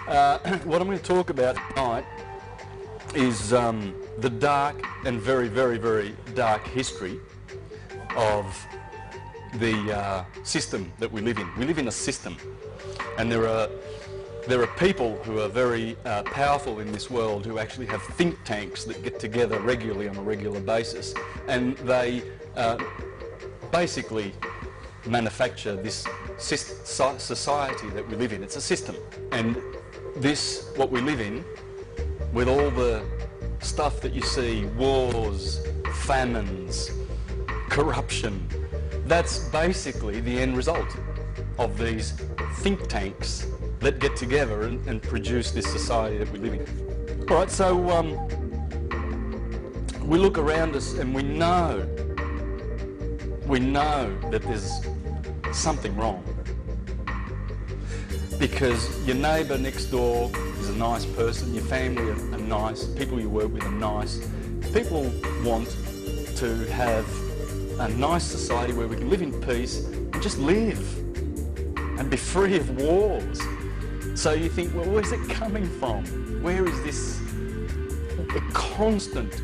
What I'm going to talk about tonight is the dark and very, very, very dark history of the system that we live in. We live in a system, and there are people who are very powerful in this world who actually have think tanks that get together regularly on a regular basis, and they basically manufacture this society that we live in. It's a system, and this, what we live in, with all the stuff that you see, wars, famines, corruption, that's basically the end result of these think tanks that get together and produce this society that we live in. All right, so we look around us and we know that there's something wrong, because your neighbour next door is a nice person, your family are nice, people you work with are nice. People want to have a nice society where we can live in peace and just live and be free of wars. So you think, well, where's it coming from? Where is this constant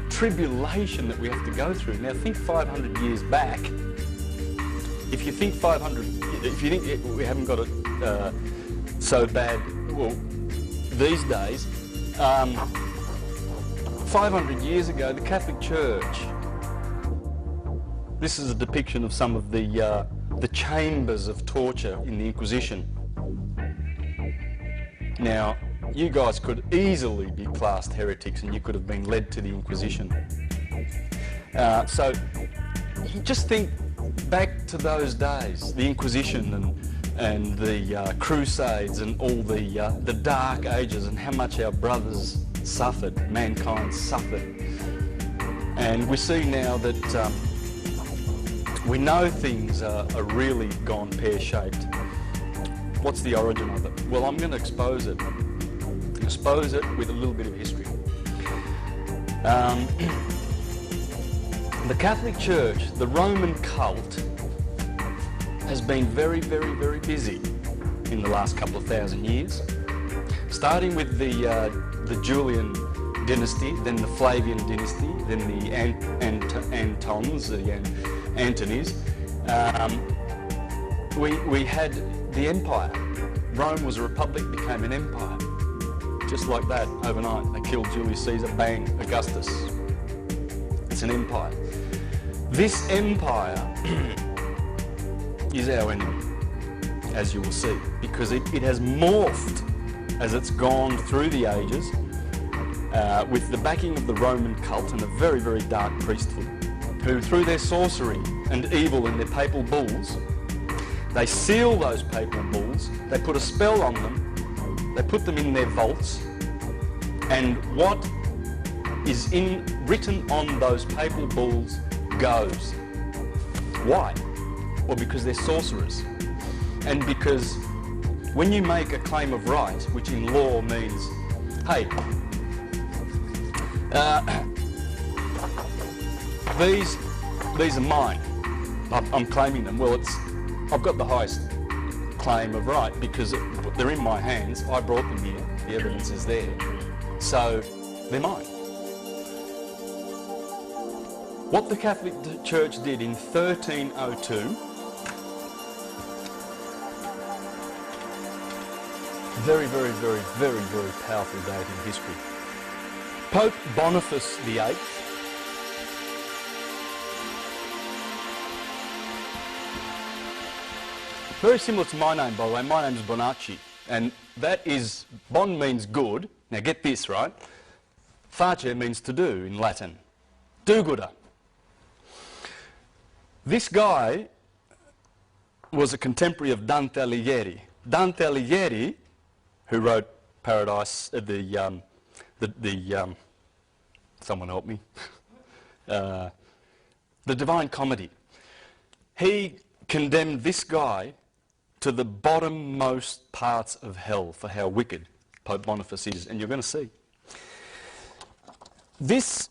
tribulation that we have to go through? Now think 500 years back. If you think we haven't got it so bad, well, these days, 500 years ago, the Catholic Church, this is a depiction of some of the chambers of torture in the Inquisition. Now, you guys could easily be classed heretics and you could have been led to the Inquisition. So, just think back to those days, the Inquisition and the Crusades and all the Dark Ages, and how much our brothers suffered, mankind suffered. And we see now that we know things are really gone pear-shaped. What's the origin of it? Well, I'm going to expose it with a little bit of history. The Catholic Church, the Roman cult, has been very, very, very busy in the last couple of thousand years, starting with the Julian dynasty, then the Flavian dynasty, then the Antons, the Antonys. We had the empire. Rome was a republic, became an empire. Just like that, overnight. They killed Julius Caesar, bang, Augustus. It's an empire. This empire is our enemy, as you will see, because it has morphed as it's gone through the ages with the backing of the Roman cult and a very, very dark priesthood, who through their sorcery and evil and their papal bulls, they seal those papal bulls, they put a spell on them, they put them in their vaults, and what is written on those papal bulls goes. Why? Well, because they're sorcerers. And because when you make a claim of right, which in law means, hey, these are mine, I'm claiming them. Well, I've got the highest claim of right because they're in my hands. I brought them here. The evidence is there. So they're mine. What the Catholic Church did in 1302, very, very, very, very, very powerful date in history. Pope Boniface VIII very similar to my name, by the way. My name is Bonacci, and that is, bon means good. Now get this, right? Face means to do in Latin. Do-gooder. This guy was a contemporary of Dante Alighieri. Dante Alighieri, who wrote Paradise, someone help me, the Divine Comedy. He condemned this guy to the bottommost parts of hell for how wicked Pope Boniface is, and you're going to see. This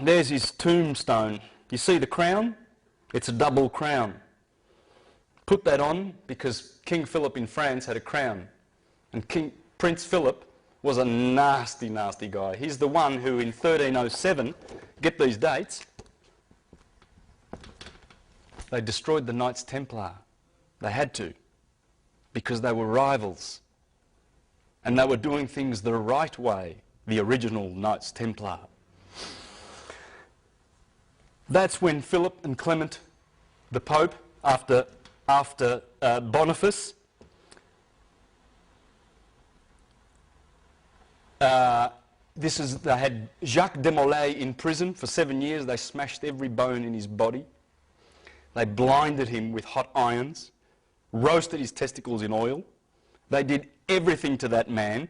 there's his tombstone. You see the crown? It's a double crown. put that on because King Philip in France had a crown. And Prince Philip was a nasty, nasty guy. He's the one who in 1307, get these dates, they destroyed the Knights Templar. They had to, because they were rivals. And they were doing things the right way, the original Knights Templar. That's when Philip and Clement, the Pope, after Boniface, they had Jacques de Molay in prison for 7 years. They smashed every bone in his body. They blinded him with hot irons, roasted his testicles in oil. They did everything to that man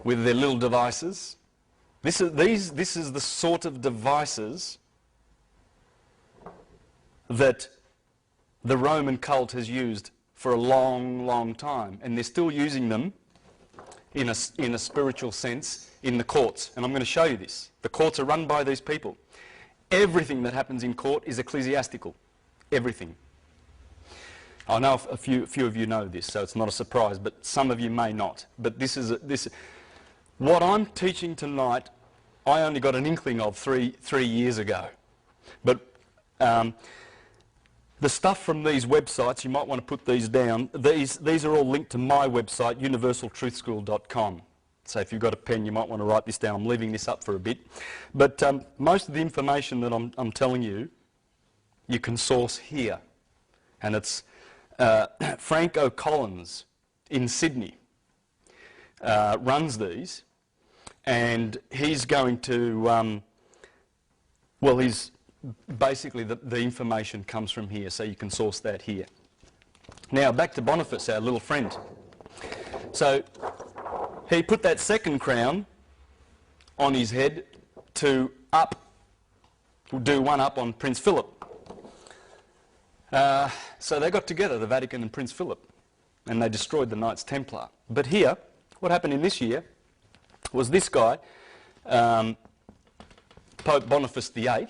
with their little devices. This is the sort of devices that the Roman cult has used for a long, long time, and they're still using them in a spiritual sense in the courts. And I'm going to show you this. The courts are run by these people. Everything that happens in court is ecclesiastical. Everything. I know a few of you know this, so it's not a surprise, but some of you may not. But what I'm teaching tonight, I only got an inkling of three years ago. But the stuff from these websites, you might want to put these down. These are all linked to my website, universaltruthschool.com. So if you've got a pen, you might want to write this down. I'm leaving this up for a bit. But most of the information that I'm telling you, you can source here. And it's Frank O'Collins in Sydney runs these. And he's going to, he's basically the information comes from here, so you can source that here. Now back to Boniface, our little friend. So he put that second crown on his head to do one up on Prince Philip. So they got together, the Vatican and Prince Philip, and they destroyed the Knights Templar. But here, what happened in this year was this guy, Pope Boniface VIII,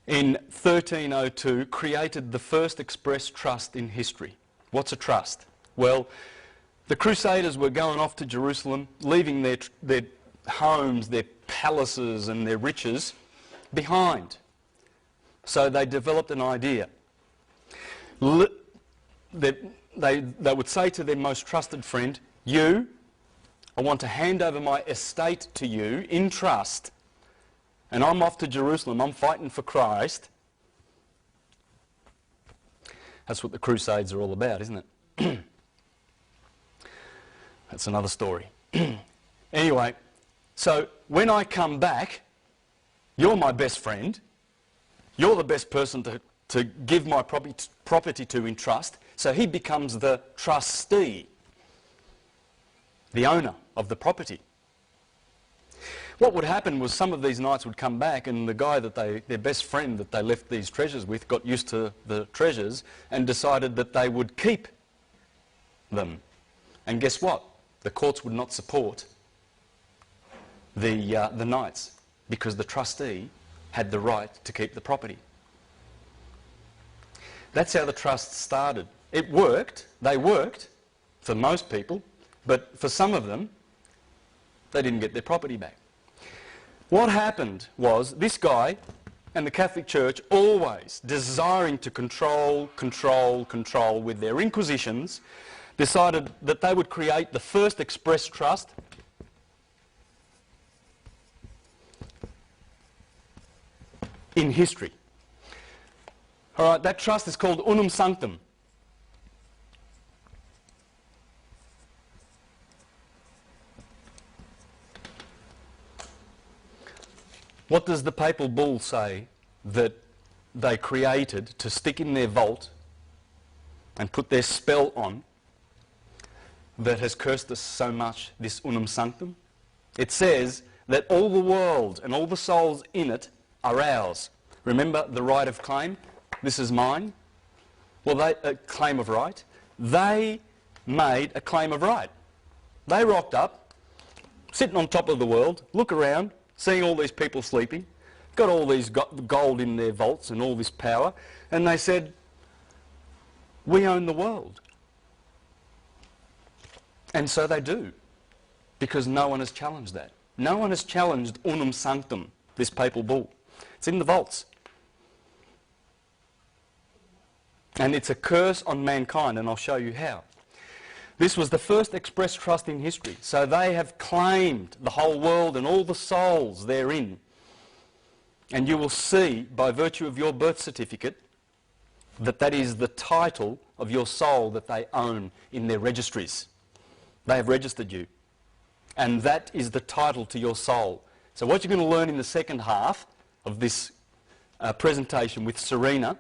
in 1302 created the first express trust in history. What's a trust? Well, the Crusaders were going off to Jerusalem, leaving their homes, their palaces and their riches behind. So they developed an idea. They would say to their most trusted friend, I want to hand over my estate to you in trust, and I'm off to Jerusalem, I'm fighting for Christ. That's what the Crusades are all about, isn't it? That's another story. Anyway, so when I come back, you're my best friend, you're the best person to give my property to in trust, so he becomes the trustee, the owner of the property. What would happen was some of these knights would come back, and the guy their best friend that they left these treasures with got used to the treasures and decided that they would keep them. And guess what? The courts would not support the knights because the trustee had the right to keep the property. That's how the trust started. It worked. They worked for most people, but for some of them, they didn't get their property back. What happened was this guy and the Catholic Church, always desiring to control with their inquisitions, decided that they would create the first express trust in history. All right, that trust is called Unum Sanctum. What does the papal bull say that they created to stick in their vault and put their spell on that has cursed us so much, this Unum Sanctum? It says that all the world and all the souls in it are ours. Remember the right of claim? This is mine. Well, a claim of right. They made a claim of right. They rocked up, sitting on top of the world, look around, seeing all these people sleeping, got all these gold in their vaults and all this power, and they said, we own the world. And so they do, because no one has challenged that. No one has challenged unum sanctum, this papal bull. It's in the vaults. And it's a curse on mankind, and I'll show you how. This was the first express trust in history. So they have claimed the whole world and all the souls therein. And you will see, by virtue of your birth certificate, that that is the title of your soul that they own in their registries. They have registered you. And that is the title to your soul. So what you're going to learn in the second half of this presentation with Serena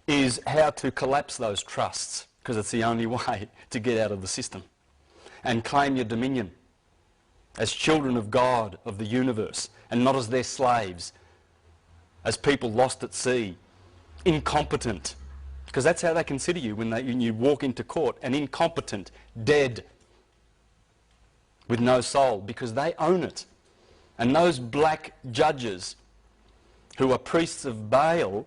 is how to collapse those trusts, because it's the only way to get out of the system and claim your dominion as children of God, of the universe, and not as their slaves, as people lost at sea, incompetent, because that's how they consider you when you walk into court, an incompetent, dead, with no soul, because they own it. And those black judges who are priests of Baal,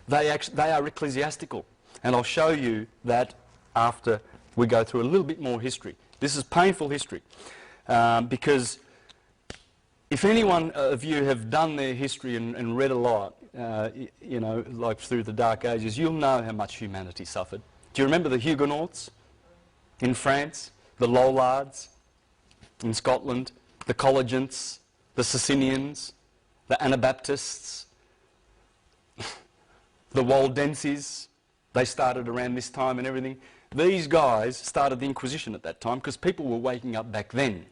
they are ecclesiastical. And I'll show you that after we go through a little bit more history. This is painful history, because if anyone of you have done their history and read a lot, you know, like through the Dark Ages, you'll know how much humanity suffered. Do you remember the Huguenots in France, the Lollards in Scotland, the Collegiants, the Socinians, the Anabaptists, the Waldenses? They started around this time and everything. These guys started the Inquisition at that time because people were waking up back then.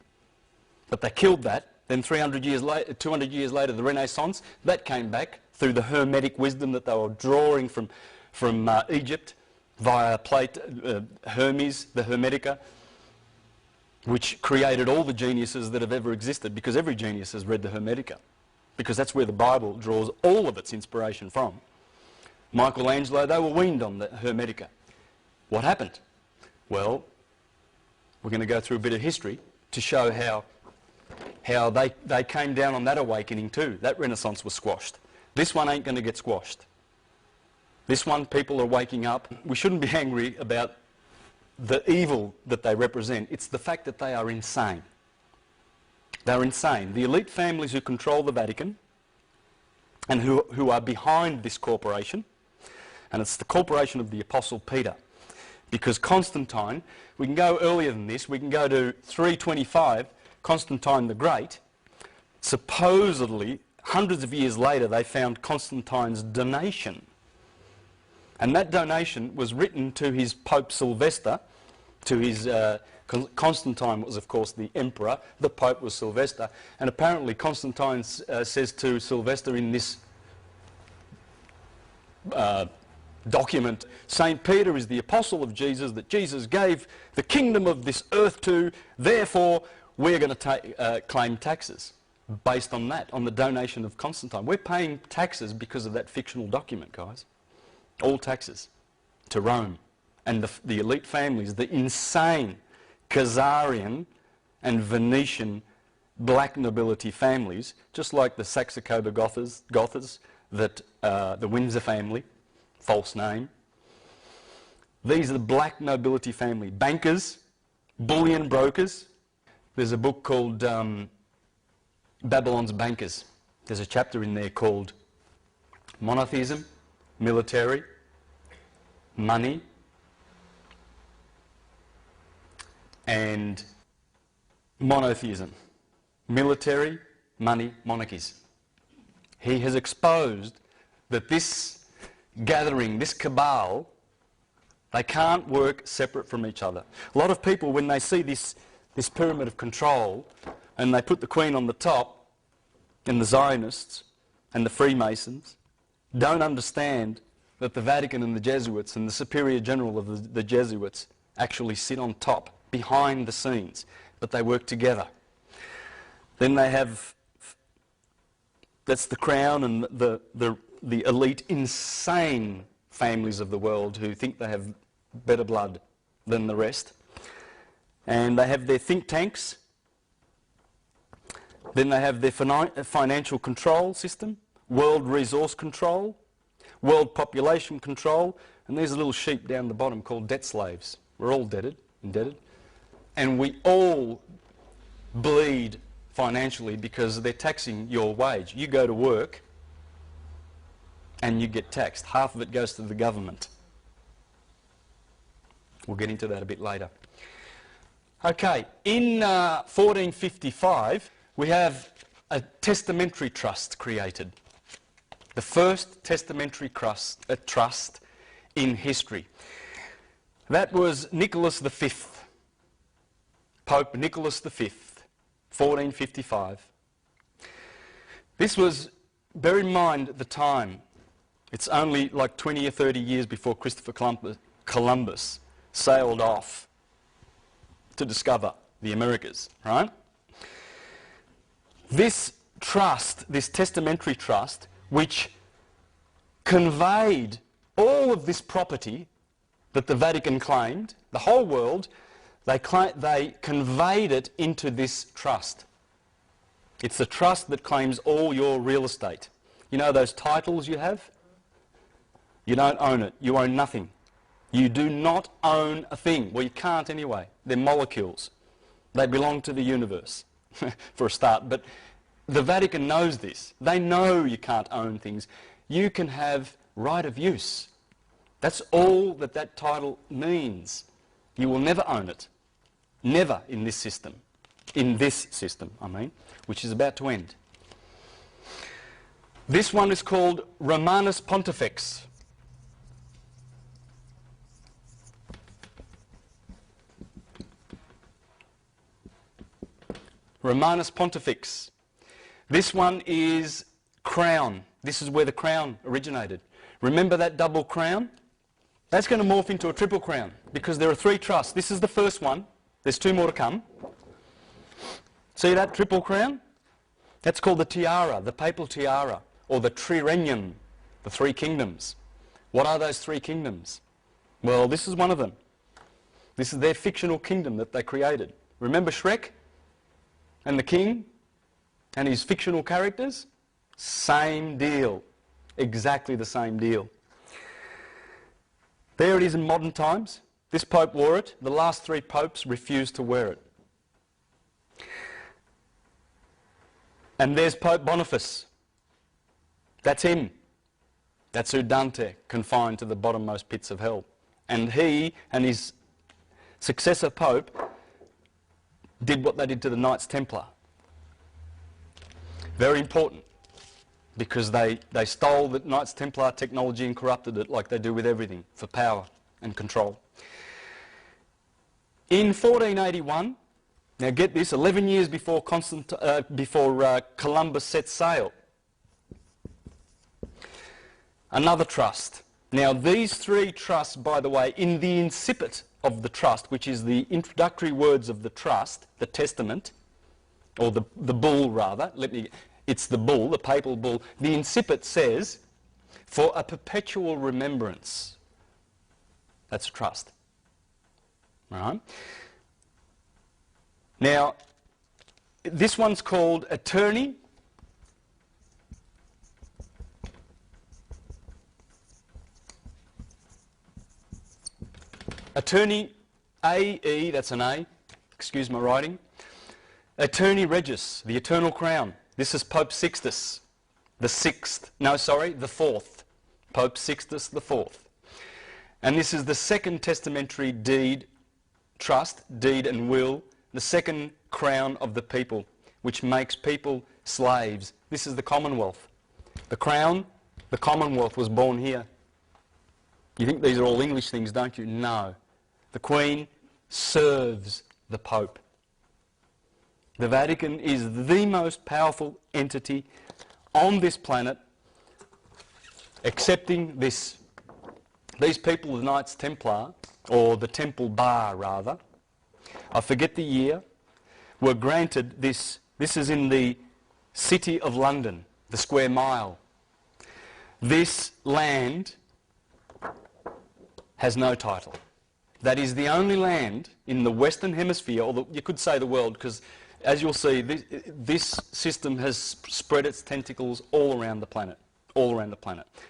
But they killed that. Then 300 years later, 200 years later, the Renaissance, that came back through the Hermetic wisdom that they were drawing from Egypt via Hermes, the Hermetica, which created all the geniuses that have ever existed, because every genius has read the Hermetica, because that's where the Bible draws all of its inspiration from. Michelangelo, they were weaned on the Hermetica. What happened? Well, we're going to go through a bit of history to show how they came down on that awakening too. That Renaissance was squashed. This one ain't going to get squashed. This one, people are waking up. We shouldn't be angry about the evil that they represent. It's the fact that they are insane. They're insane. The elite families who control the Vatican and who are behind this corporation, and it's the corporation of the Apostle Peter, because Constantine, we can go earlier than this, we can go to 325, Constantine the Great. Supposedly, hundreds of years later, they found Constantine's donation. And that donation was written to his Pope Sylvester, to his... Constantine was, of course, the emperor. The Pope was Sylvester. And apparently Constantine says to Sylvester in this document, St. Peter is the apostle of Jesus, that Jesus gave the kingdom of this earth to, therefore we're going to claim taxes based on that, on the donation of Constantine. We're paying taxes because of that fictional document, guys. All taxes to Rome. And the elite families, the insane Khazarian and Venetian black nobility families, just like the Saxe-Coburg-Gothas, that the Windsor family, false name. These are the black nobility family. Bankers, bullion brokers. There's a book called Babylon's Bankers. There's a chapter in there called Monotheism, Military, Money, and monotheism, military, money, monarchies. He has exposed that this gathering, this cabal, they can't work separate from each other. A lot of people, when they see this pyramid of control, and they put the Queen on the top, and the Zionists and the Freemasons, don't understand that the Vatican and the Jesuits and the Superior General of the Jesuits actually sit on top, behind the scenes, but they work together. Then they have, that's the crown and the elite, insane families of the world who think they have better blood than the rest. And they have their think tanks, Then they have their financial control system, world resource control, world population control, and there's a little sheep down the bottom called debt slaves. We're all indebted, and we all bleed financially because they're taxing your wage. You go to work and you get taxed. Half of it goes to the government. We'll get into that a bit later. Okay, in 1455 we have a testamentary trust created. The first testamentary trust in history. That was Nicholas V, Pope Nicholas V, 1455. This was, bear in mind at the time, it's only like 20 or 30 years before Christopher Columbus sailed off to discover the Americas, right? This trust, this testamentary trust, which conveyed all of this property that the Vatican claimed, the whole world, they conveyed it into this trust. It's the trust that claims all your real estate. You know those titles you have? You don't own it. You own nothing. You do not own a thing. Well, you can't anyway. They're molecules. They belong to the universe, for a start. But the Vatican knows this. They know you can't own things. You can have right of use. That's all that that title means. You will never own it. Never in this system. In this system, I mean, which is about to end. This one is called Romanus Pontifex. Romanus Pontifex. This one is crown. This is where the crown originated. Remember that double crown? That's going to morph into a triple crown because there are three trusts. This is the first one. There's two more to come. See that triple crown? That's called the tiara, the papal tiara, or the triennium, the three kingdoms. What are those three kingdoms? Well, this is one of them. This is their fictional kingdom that they created. Remember Shrek and the king and his fictional characters? Same deal. Exactly the same deal. There it is in modern times. This pope wore it. The last three popes refused to wear it. And there's Pope Boniface. That's him. That's Udante, confined to the bottommost pits of hell. And he and his successor pope did what they did to the Knights Templar. Very important, because they stole the Knights Templar technology and corrupted it like they do with everything for power and control. In 1481, now get this, 11 years before Columbus set sail, another trust. Now these three trusts, by the way, in the incipit of the trust, which is the introductory words of the trust, the testament, or the bull rather, it's the bull, the papal bull. The incipit says, for a perpetual remembrance. That's a trust. All right? Now, this one's called attorney. Attorney A-E, that's an A, excuse my writing. Attorney Regis, the eternal crown. This is Pope Sixtus, the fourth. Pope Sixtus the fourth. And this is the second testamentary deed, trust, deed and will, the second crown of the people, which makes people slaves. This is the Commonwealth. The crown, the Commonwealth was born here. You think these are all English things, don't you? No. The Queen serves the Pope. The Vatican is the most powerful entity on this planet, accepting this. These people, the Knights Templar, or the Temple Bar rather, I forget the year, were granted this. This is in the City of London, the square mile. This land has no title. That is the only land in the Western Hemisphere, or you could say the world, because As you'll see, this system has spread its tentacles all around the planet,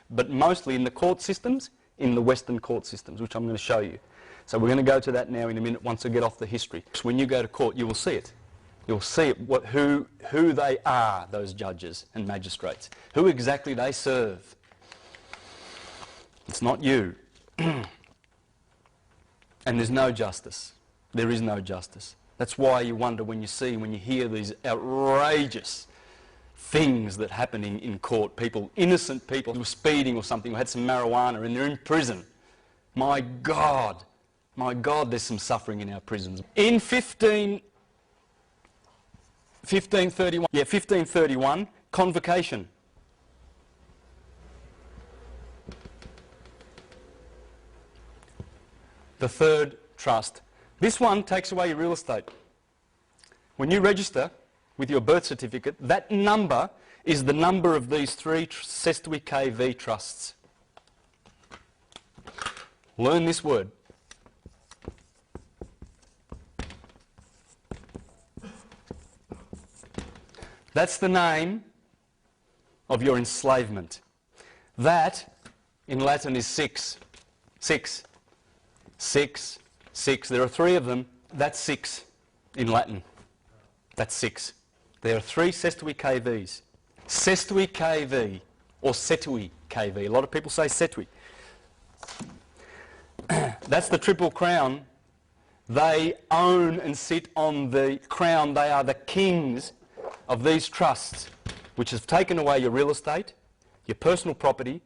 but mostly in the court systems, in the Western court systems, which I'm going to show you. So we're going to go to that now in a minute once I get off the history. So when you go to court, you will see it. You'll see it, who they are, those judges and magistrates, who exactly they serve. It's not you. And there's no justice. There is no justice. That's why you wonder when you hear these outrageous things that happen in court. People, innocent people who were speeding or something, who had some marijuana and they're in prison. My God, there's some suffering in our prisons. In 1531, convocation. The third trust. This one takes away your real estate. When you register with your birth certificate, that number is the number of these three CestuiQueVie trusts. Learn this word. That's the name of your enslavement. That, in Latin, is six. Six. Six. Six. There are three of them. That's six in Latin. That's six. There are three CestuiQueVies. CestuiQueVie, or CestuiQueVie. A lot of people say Setui. That's the Triple Crown. They own and sit on the crown. They are the kings of these trusts, which have taken away your real estate, your personal property,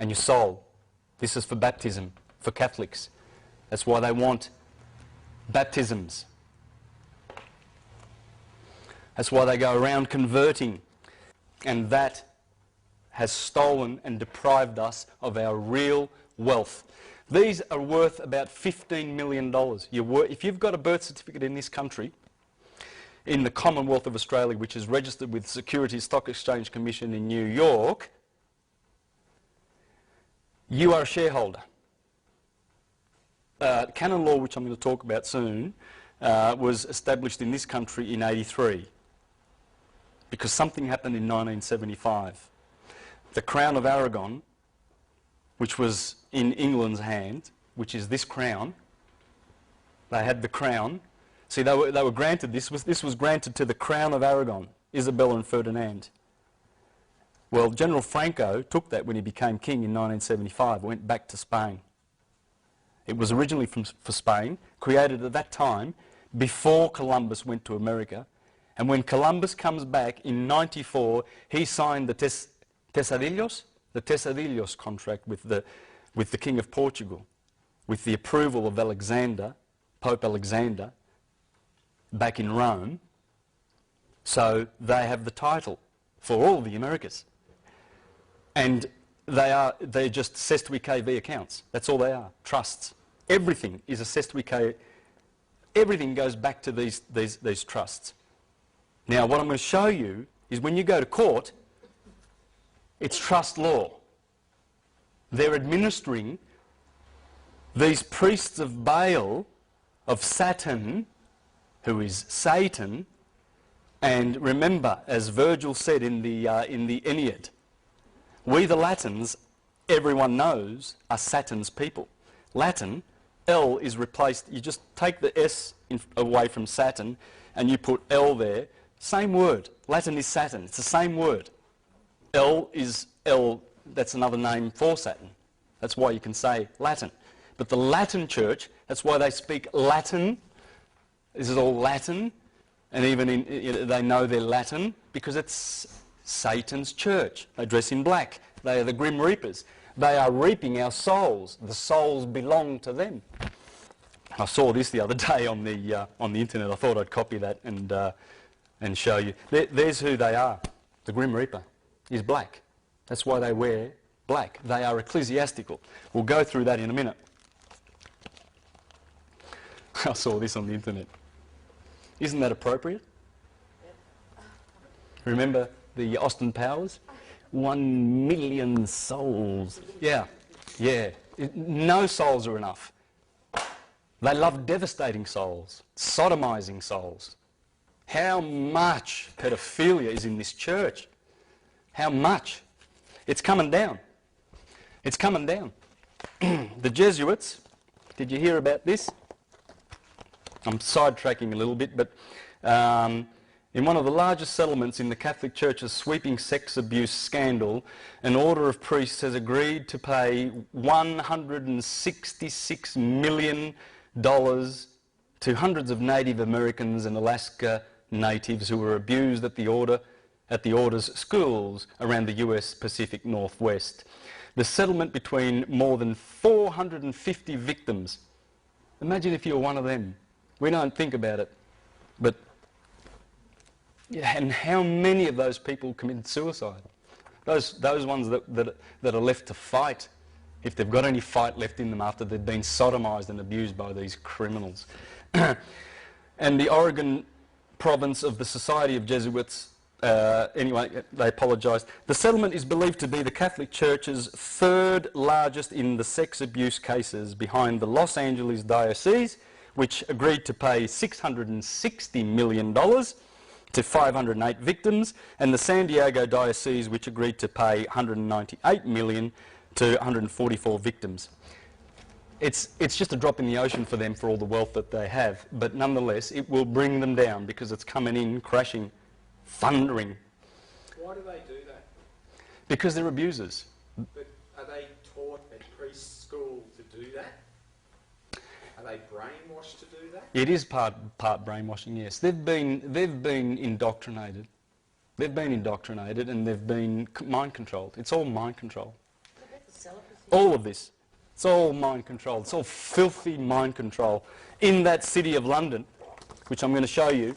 and your soul. This is for baptism, for Catholics. That's why they want baptisms. That's why they go around converting. And that has stolen and deprived us of our real wealth. These are worth about $15 million. If you've got a birth certificate in this country, in the Commonwealth of Australia, which is registered with the Securities Stock Exchange Commission in New York, you are a shareholder. Canon law, which I'm going to talk about soon, was established in this country in '83 because something happened in 1975. The Crown of Aragon, which was in England's hand, which is this crown, they had the crown. See, they were granted, this was granted to the Crown of Aragon, Isabella and Ferdinand. Well, General Franco took that when he became king in 1975, went back to Spain. It was originally for Spain, created at that time before Columbus went to America. And when Columbus comes back in '94, he signed the Tesadillos contract with the King of Portugal, with the approval of Alexander, Pope Alexander, back in Rome. So they have the title for all the Americas. And they're just CestuiQueVie accounts. That's all they are, trusts. Everything is a CestuiQueVie. Everything goes back to these trusts. Now, what I'm going to show you is when you go to court, it's trust law. They're administering these priests of Baal, of Saturn, who is Satan, and remember, as Virgil said in the Aeneid, we the Latins, everyone knows, are Saturn's people. Latin, L is replaced, you just take the S away from Saturn and you put L there, same word. Latin is Saturn, it's the same word. L is L, that's another name for Saturn. That's why you can say Latin. But the Latin church, that's why they speak Latin. This is all Latin, and even they know they're Latin because it's Satan's church. They dress in black. They are the Grim Reapers. They are reaping our souls. The souls belong to them. I saw this the other day on the internet. I thought I'd copy that and show you. There's who they are. The Grim Reaper is black. That's why they wear black. They are ecclesiastical. We'll go through that in a minute. I saw this on the internet. Isn't that appropriate? Remember the Austin Powers? 1 million souls. Yeah, yeah. No souls are enough. They love devastating souls, sodomizing souls, how much pedophilia is in this church. How much. It's coming down. It's coming down. The Jesuits, did you hear about this? I'm sidetracking a little bit, but in one of the largest settlements in the Catholic Church's sweeping sex abuse scandal, an order of priests has agreed to pay $166 million to hundreds of Native Americans and Alaska natives who were abused at the order's schools around the US Pacific Northwest. The settlement between more than 450 victims. Imagine if you're one of them. We don't think about it, but yeah, and how many of those people committed suicide? Those ones that are left to fight, if they've got any fight left in them after they've been sodomised and abused by these criminals. And the Oregon province of the Society of Jesuits, anyway, they apologised. The settlement is believed to be the Catholic Church's third largest in the sex abuse cases, behind the Los Angeles Diocese, which agreed to pay $660 million to 508 victims, and the San Diego Diocese, which agreed to pay $198 million to 144 victims. It's just a drop in the ocean for them for all the wealth that they have, but nonetheless it will bring them down because it's coming in crashing, thundering. Why do they do that? Because they're abusers. But are they taught at preschool to do that? Are they brainwashed to do that? It is part brainwashing, yes. They've been indoctrinated. They've been indoctrinated and they've been mind controlled. It's all mind control. All of this. It's all mind control. It's all filthy mind control. In that city of London, which I'm going to show you,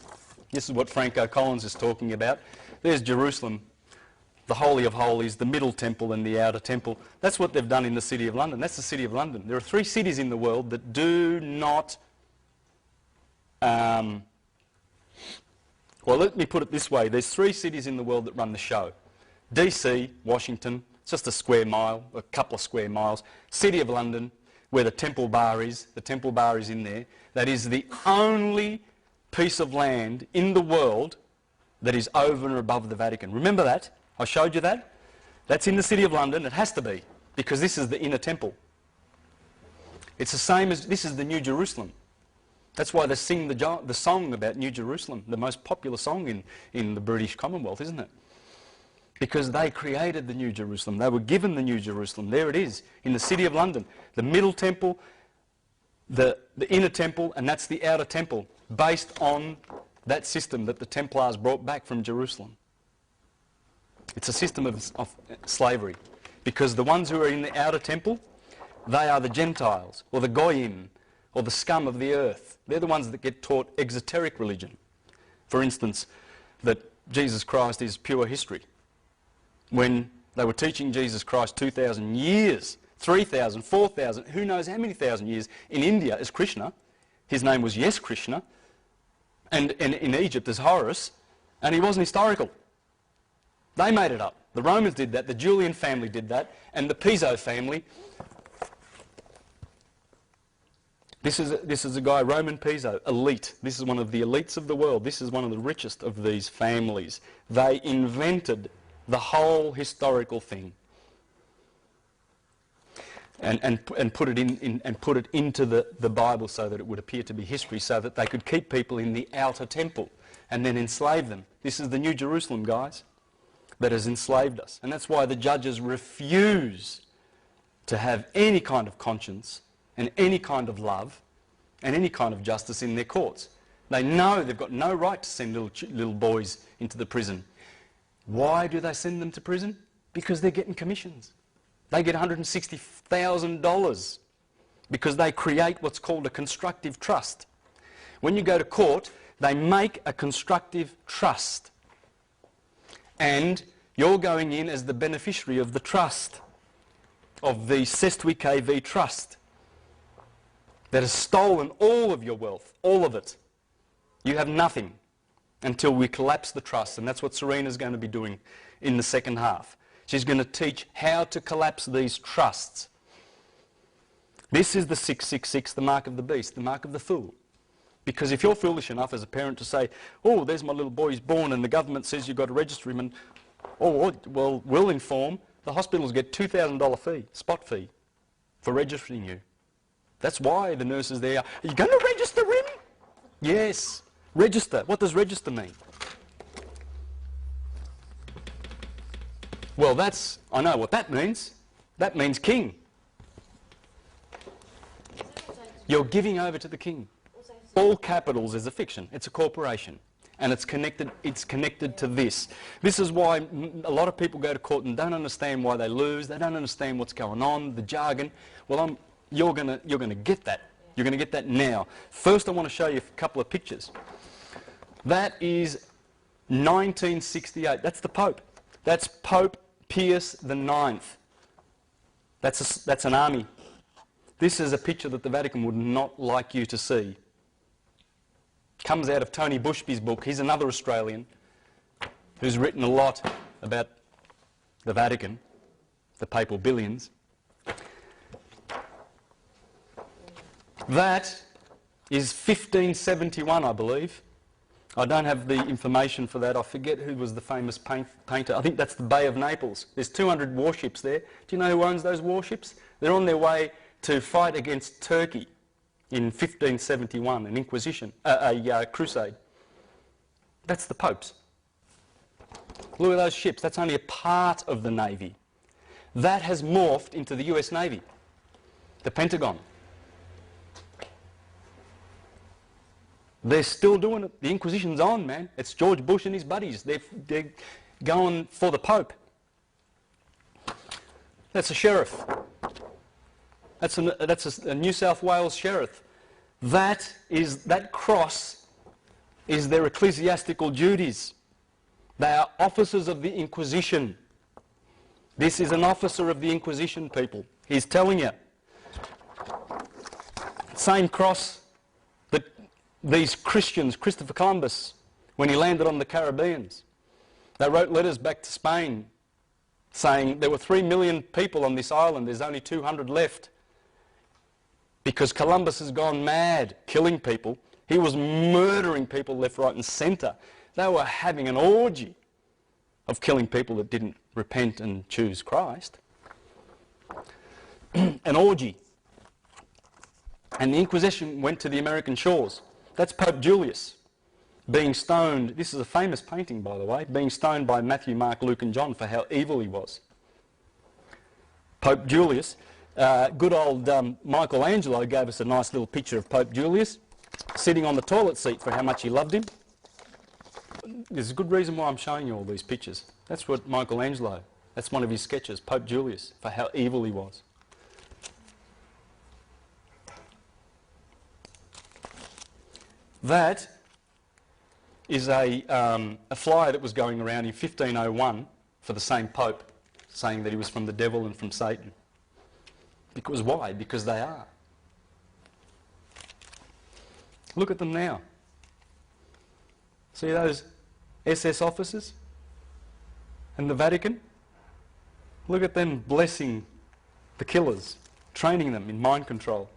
this is what Franco Collins is talking about. There's Jerusalem, the Holy of Holies, the Middle Temple and the Outer Temple. That's what they've done in the City of London. That's the City of London. There are 3 cities in the world that do not... well, let me put it this way. There's 3 cities in the world that run the show. DC, Washington, it's just a square mile, a couple of square miles. City of London, where the Temple Bar is. The Temple Bar is in there. That is the only piece of land in the world that is over and above the Vatican. Remember that? I showed you that. That's in the City of London. It has to be, because this is the inner temple. It's the same as, this is the New Jerusalem. That's why they sing the song about New Jerusalem, the most popular song in the British Commonwealth, isn't it? Because they created the New Jerusalem. They were given the New Jerusalem. There it is, in the City of London. The Middle Temple, the inner temple, and that's the Outer Temple, based on that system that the Templars brought back from Jerusalem. It's a system of slavery, because the ones who are in the Outer Temple, they are the Gentiles, or the Goyim, or the scum of the earth. They're the ones that get taught exoteric religion. For instance, that Jesus Christ is pure history. When they were teaching Jesus Christ 2,000 years, 3,000, 4,000, who knows how many thousand years, in India as Krishna, his name was Yes Krishna, and in Egypt as Horus, and he wasn't historical. They made it up. The Romans did that, the Julian family did that, and the Piso family. This is a guy, Roman Piso, elite. This is one of the elites of the world. This is one of the richest of these families. They invented the whole historical thing and put it into the Bible so that it would appear to be history, so that they could keep people in the outer temple and then enslave them. This is the New Jerusalem, guys, that has enslaved us. And that's why the judges refuse to have any kind of conscience and any kind of love and any kind of justice in their courts. They know they've got no right to send little boys into the prison. Why do they send them to prison? Because they're getting commissions. They get $160,000 because they create what's called a constructive trust. When you go to court, they make a constructive trust. And you're going in as the beneficiary of the trust, of the CestuiQueVie trust, that has stolen all of your wealth, all of it. You have nothing until we collapse the trust, and that's what Serena's going to be doing in the second half. She's going to teach how to collapse these trusts. This is the 666, the mark of the beast, the mark of the fool. Because if you're foolish enough as a parent to say, oh, there's my little boy, he's born, and the government says you've got to register him, and, oh, well, we'll inform, the hospitals get $2,000 fee, spot fee, for registering you. That's why the nurses there are you going to register him? Yes, register. What does register mean? Well, I know what that means. That means king. You're giving over to the king. All capitals is a fiction. It's a corporation. And it's connected to this. This is why a lot of people go to court and don't understand why they lose. They don't understand what's going on, the jargon. Well, you're gonna get that. You're going to get that now. First, I want to show you a couple of pictures. That is 1968. That's the Pope. That's Pope Pius IX. That's an army. This is a picture that the Vatican would not like you to see. Comes out of Tony Bushby's book. He's another Australian who's written a lot about the Vatican, the papal billions. That is 1571, I believe. I don't have the information for that. I forget who was the famous painter. I think that's the Bay of Naples. There's 200 warships there. Do you know who owns those warships? They're on their way to fight against Turkey in 1571, an Inquisition, a crusade. That's the Pope's. Look at those ships. That's only a part of the Navy. That has morphed into the US Navy, the Pentagon. They're still doing it. The Inquisition's on, man. It's George Bush and his buddies. They're going for the Pope. That's a sheriff. That's a New South Wales sheriff. That cross is their ecclesiastical duties. They are officers of the Inquisition. This is an officer of the Inquisition, people. He's telling you. Same cross that these Christians, Christopher Columbus, when he landed on the Caribbeans, they wrote letters back to Spain saying there were 3 million people on this island, there's only 200 left. Because Columbus has gone mad, killing people. He was murdering people left, right and centre. They were having an orgy of killing people that didn't repent and choose Christ. An orgy. And the Inquisition went to the American shores. That's Pope Julius being stoned. This is a famous painting, by the way, being stoned by Matthew, Mark, Luke and John for how evil he was. Pope Julius. Good old Michelangelo gave us a nice little picture of Pope Julius sitting on the toilet seat for how much he loved him. There's a good reason why I'm showing you all these pictures. That's what Michelangelo, that's one of his sketches, Pope Julius, for how evil he was. That is a flyer that was going around in 1501 for the same Pope, saying that he was from the devil and from Satan. Because why? Because they are. Look at them now. See those SS officers and the Vatican? Look at them blessing the killers, training them in mind control.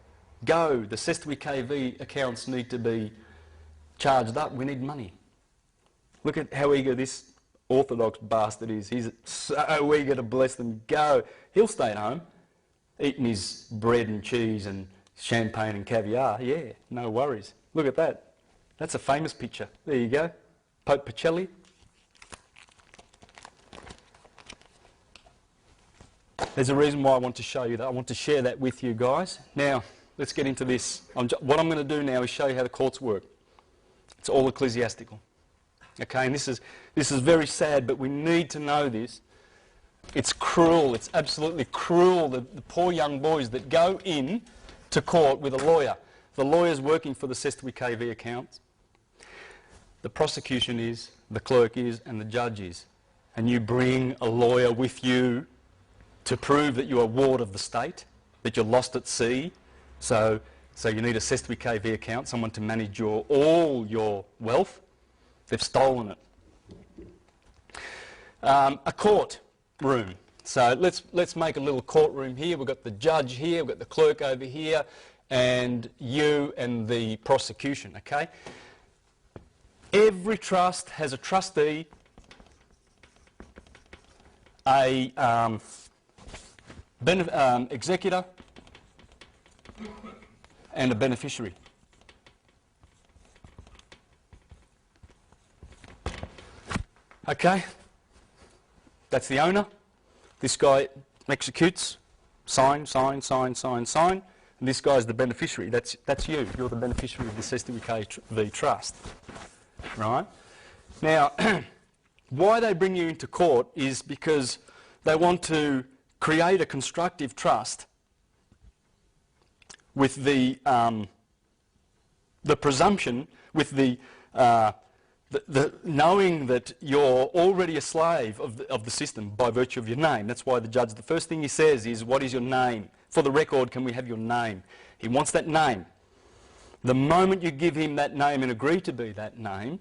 Go, the CestuiQueVie accounts need to be charged up, we need money. Look at how eager this Orthodox bastard is. He's so eager to bless them. Go. He'll stay at home, eating his bread and cheese and champagne and caviar. Yeah, no worries. Look at that. That's a famous picture. There you go. Pope Pacelli. There's a reason why I want to show you that. I want to share that with you guys. Now, let's get into this. What I'm going to do now is show you how the courts work. It's all ecclesiastical. Okay, and this is very sad, but we need to know this. It's cruel. It's absolutely cruel, the poor young boys that go in to court with a lawyer. The lawyer's working for the CestuiQueVie accounts. The prosecution is, the clerk is, and the judge is. And you bring a lawyer with you to prove that you're a ward of the state, that you're lost at sea. So you need a CestuiQueVie account, someone to manage all your wealth. They've stolen it. A court room. So let's make a little courtroom here. We've got the judge here, we've got the clerk over here, and you and the prosecution, okay? Every trust has a trustee, a executor, and a beneficiary. Okay? That's the owner. This guy executes, sign, sign, sign, sign, sign. And this guy is the beneficiary. That's you. You're the beneficiary of the CestuiQueVie trust. Right? Now, why they bring you into court is because they want to create a constructive trust with the presumption, with the knowing that you're already a slave of the system by virtue of your name. That's why the judge, the first thing he says is, what is your name? For the record, can we have your name? He wants that name. The moment you give him that name and agree to be that name,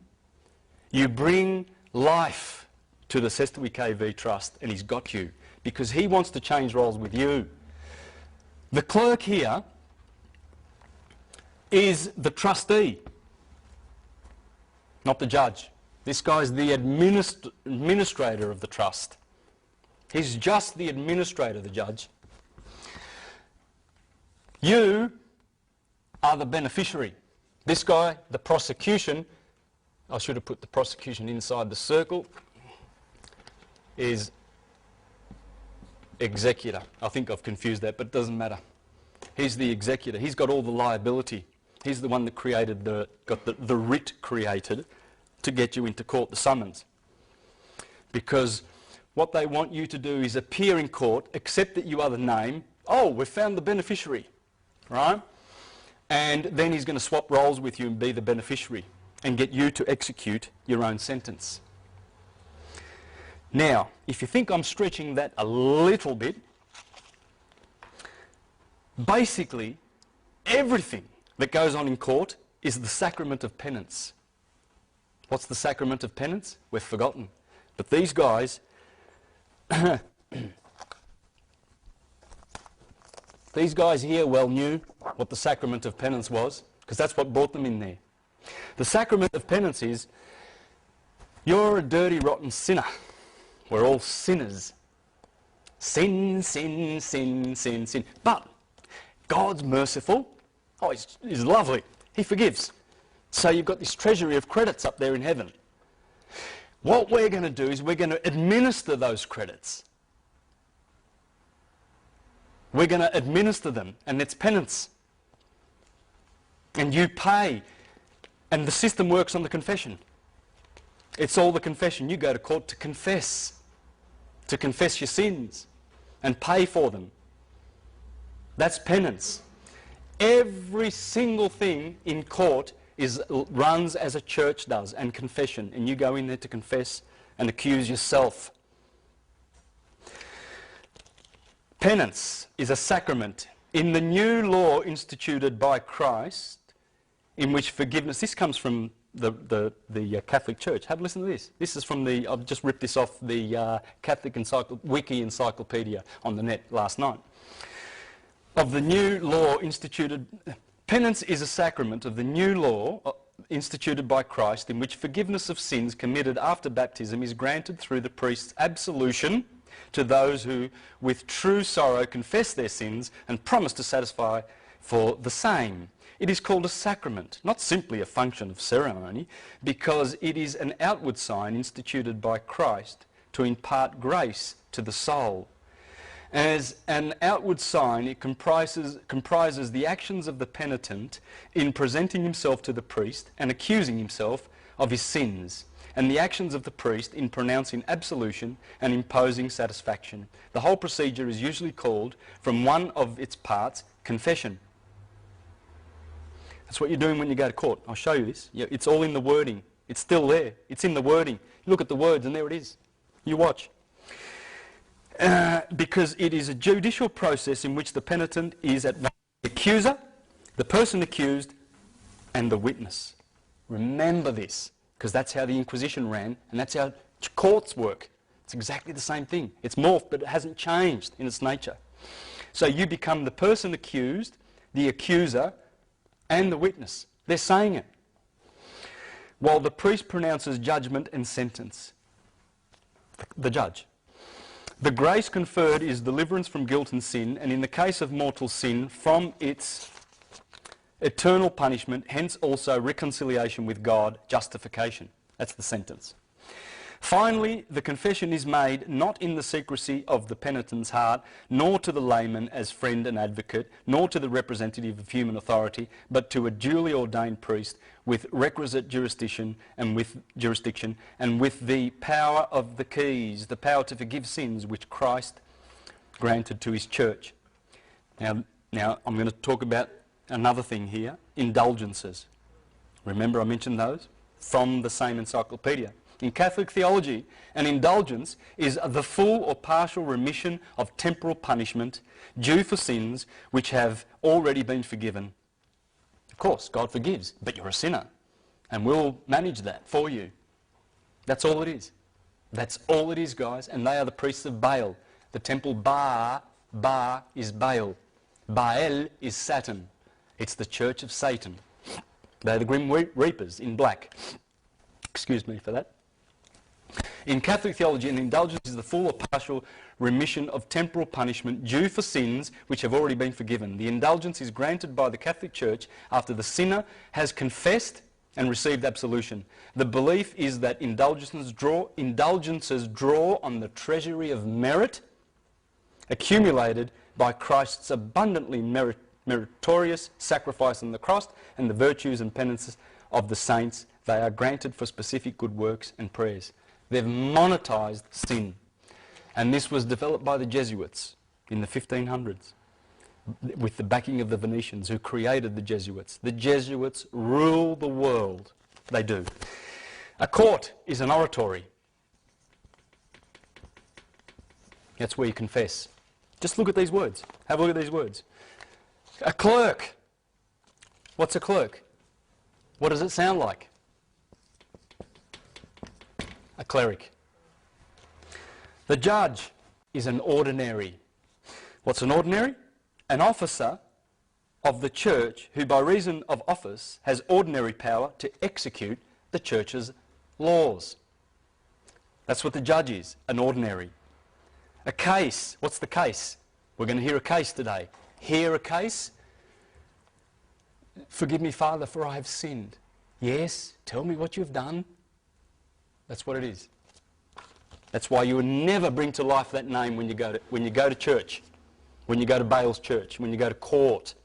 you bring life to the CestuiQueVie trust, and he's got you, because he wants to change roles with you. The clerk here is the trustee, not the judge. This guy's the administrator of the trust. He's just the administrator, the judge. You are the beneficiary. This guy, the prosecution, I should have put the prosecution inside the circle, is executor. I think I've confused that, but it doesn't matter. He's the executor. He's got all the liability. He's the one that created got the writ created to get you into court, the summons. Because what they want you to do is appear in court, accept that you are the name. Oh, we've found the beneficiary, right? And then he's going to swap roles with you and be the beneficiary and get you to execute your own sentence. Now, if you think I'm stretching that a little bit, basically everything that goes on in court is the sacrament of penance. What's the sacrament of penance? We've forgotten. But these guys, these guys here well knew what the sacrament of penance was, because that's what brought them in there. The sacrament of penance is, you're a dirty, rotten sinner. We're all sinners. Sin, sin, sin, sin, sin. But God's merciful. Oh, he's lovely. He forgives. So you've got this treasury of credits up there in heaven. What we're going to do is we're going to administer those credits. We're going to administer them, and it's penance. And you pay. And the system works on the confession. It's all the confession. You go to court to confess your sins and pay for them. That's penance. Every single thing in court runs as a church does, and confession, and you go in there to confess and accuse yourself. Penance is a sacrament. In the new law instituted by Christ, in which forgiveness, this comes from the Catholic Church. Have a listen to this. This is from I've just ripped this off the Catholic Wiki Encyclopedia on the net last night. Of the new law instituted, penance is a sacrament of the new law instituted by Christ, in which forgiveness of sins committed after baptism is granted through the priest's absolution to those who with true sorrow confess their sins and promise to satisfy for the same. It is called a sacrament, not simply a function of ceremony, because it is an outward sign instituted by Christ to impart grace to the soul. As an outward sign, it comprises the actions of the penitent in presenting himself to the priest and accusing himself of his sins, and the actions of the priest in pronouncing absolution and imposing satisfaction. The whole procedure is usually called, from one of its parts, confession. That's what you're doing when you go to court. I'll show you this. Yeah, it's all in the wording. It's still there. It's in the wording. You look at the words and there it is. You watch. Because it is a judicial process in which the penitent is at once the accuser, the person accused, and the witness. Remember this, because that's how the Inquisition ran, and that's how courts work. It's exactly the same thing. It's morphed, but it hasn't changed in its nature. So you become the person accused, the accuser, and the witness. They're saying it. While the priest pronounces judgment and sentence. The judge. The grace conferred is deliverance from guilt and sin, and in the case of mortal sin, from its eternal punishment, hence also reconciliation with God, justification. That's the sentence. Finally, the confession is made not in the secrecy of the penitent's heart, nor to the layman as friend and advocate, nor to the representative of human authority, but to a duly ordained priest with requisite jurisdiction and with the power of the keys, the power to forgive sins which Christ granted to his church. Now I'm going to talk about another thing here, indulgences. Remember I mentioned those from the same encyclopedia. In Catholic theology, an indulgence is the full or partial remission of temporal punishment due for sins which have already been forgiven. Of course, God forgives, but you're a sinner, and we'll manage that for you. That's all it is. That's all it is, guys, and they are the priests of Baal. The temple Ba is Baal. Baal is Saturn. It's the church of Satan. They're the Grim Reapers in black. Excuse me for that. In Catholic theology, an indulgence is the full or partial remission of temporal punishment due for sins which have already been forgiven. The indulgence is granted by the Catholic Church after the sinner has confessed and received absolution. The belief is that indulgences draw on the treasury of merit accumulated by Christ's abundantly meritorious sacrifice on the cross and the virtues and penances of the saints. They are granted for specific good works and prayers. They've monetized sin. And this was developed by the Jesuits in the 1500s with the backing of the Venetians who created the Jesuits. The Jesuits rule the world. They do. A court is an oratory. That's where you confess. Just look at these words. Have a look at these words. A clerk. What's a clerk? What does it sound like? A cleric. The judge is an ordinary. What's an ordinary? An officer of the church who by reason of office has ordinary power to execute the church's laws. That's what the judge is, an ordinary. A case. What's the case? We're going to hear a case today. Hear a case? Forgive me, Father, for I have sinned. Yes, tell me what you've done. That's what it is. That's why you would never bring to life that name when you go to church, when you go to Baal's church, when you go to court.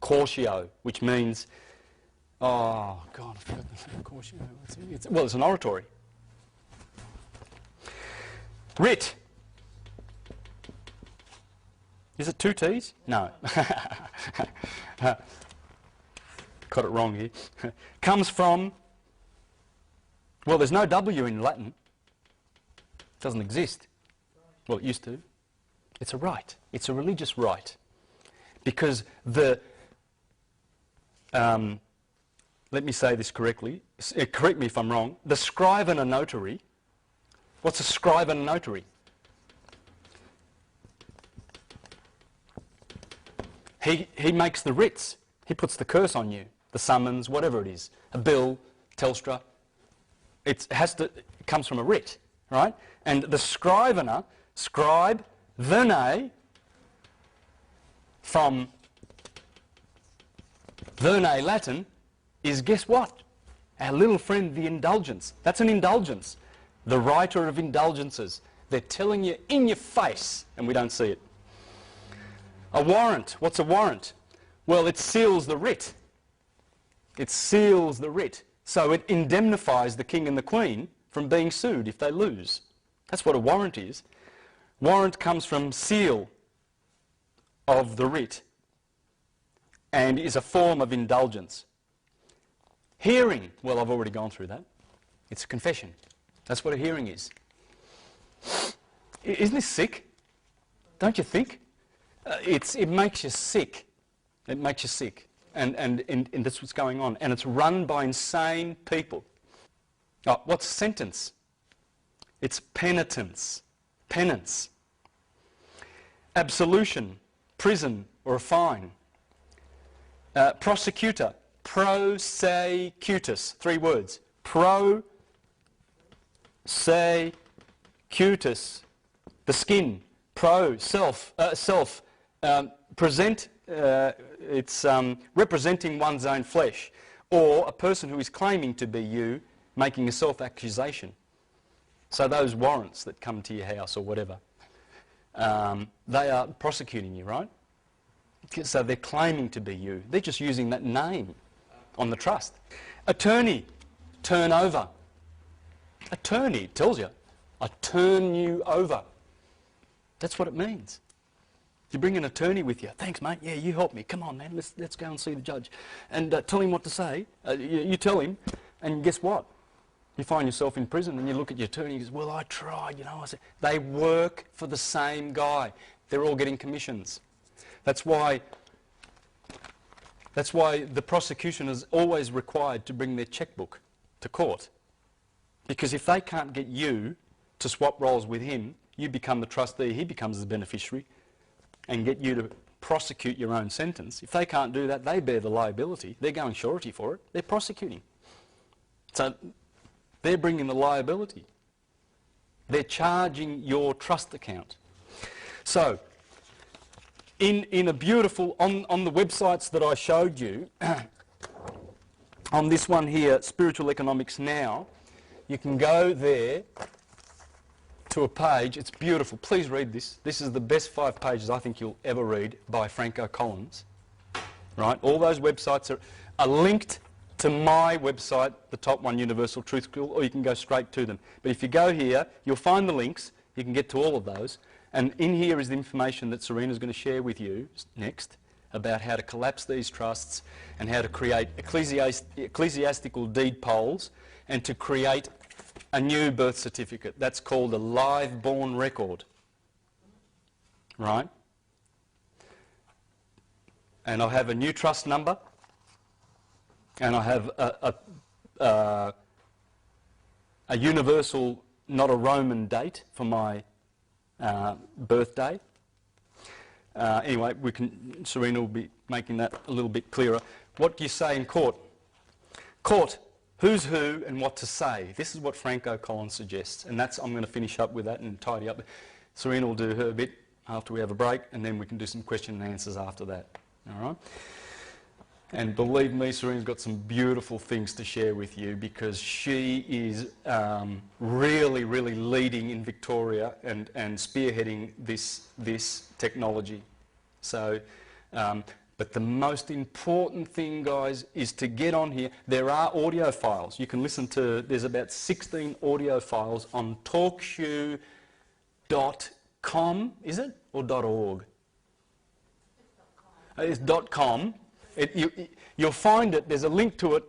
Cortio, which means, oh God, I forgot the name. Cortio. Well, it's an oratory. Writ. Is it two T's? No. Got it wrong here. Comes from, well, there's no W in Latin. It doesn't exist. Well, it used to. It's a right. It's a religious right. Because the, let me say this correctly. Correct me if I'm wrong. The scribe and a notary. What's a scribe and a notary? He makes the writs. He puts the curse on you. The summons, whatever it is. A bill, Telstra. It comes from a writ, right? And the scrivener, scribe, verne, from verne Latin, is guess what? Our little friend, the indulgence. That's an indulgence. The writer of indulgences. They're telling you in your face, and we don't see it. A warrant. What's a warrant? Well, it seals the writ. It seals the writ. So it indemnifies the king and the queen from being sued if they lose. That's what a warrant is. Warrant comes from seal of the writ and is a form of indulgence. Hearing. Well, I've already gone through that. It's a confession. That's what a hearing is. Isn't this sick? Don't you think? It makes you sick. It makes you sick. And that's what's going on. And it's run by insane people. Oh, what's sentence? It's penitence. Penance. Absolution. Prison or a fine. Prosecutor, prosecutus, 3 words. Prosecutus, the skin. Pro, self, present, it's representing one's own flesh, or a person who is claiming to be you, making a self-accusation. So those warrants that come to your house or whatever, they are prosecuting you, right? So they're claiming to be you. They're just using that name on the trust. Attorney, turn over. Attorney tells you, I turn you over. That's what it means. You bring an attorney with you. Thanks, mate. Yeah, you help me. Come on, man. Let's go and see the judge. And tell him what to say. You tell him, and guess what? You find yourself in prison and you look at your attorney and he goes, well, I tried, you know. I said, they work for the same guy. They're all getting commissions. That's why the prosecution is always required to bring their checkbook to court. Because if they can't get you to swap roles with him, you become the trustee, he becomes the beneficiary, and get you to prosecute your own sentence. If they can't do that, they bear the liability. They're going surety for it. They're prosecuting. So they're bringing the liability. They're charging your trust account. So in a beautiful, on the websites that I showed you, on this one here, Spiritual Economics Now, you can go there to a page. It's beautiful. Please read this. This is the best 5 pages I think you'll ever read by Franco Collins. Right? All those websites are linked to my website, the Top 1 Universal Truth School, or you can go straight to them. But if you go here, you'll find the links. You can get to all of those. And in here is the information that Serena's going to share with you next about how to collapse these trusts and how to create ecclesiastical deed polls and to create a new birth certificate. That's called a live born record. Right? And I have a new trust number, and I have a universal, not a Roman date for my birthday. Anyway, Serena will be making that a little bit clearer. What do you say in court? Court. Who's who and what to say. This is what Franco Collins suggests, and I'm going to finish up with that and tidy up. Serena will do her bit after we have a break, and then we can do some question and answers after that. All right? And believe me, Serena's got some beautiful things to share with you because she is really, really leading in Victoria and spearheading this technology. So. But the most important thing, guys, is to get on here. There are audio files. You can listen to, there's about 16 audio files on talkshoe.com, is it? Or .org? It's .com. You'll find it, there's a link to it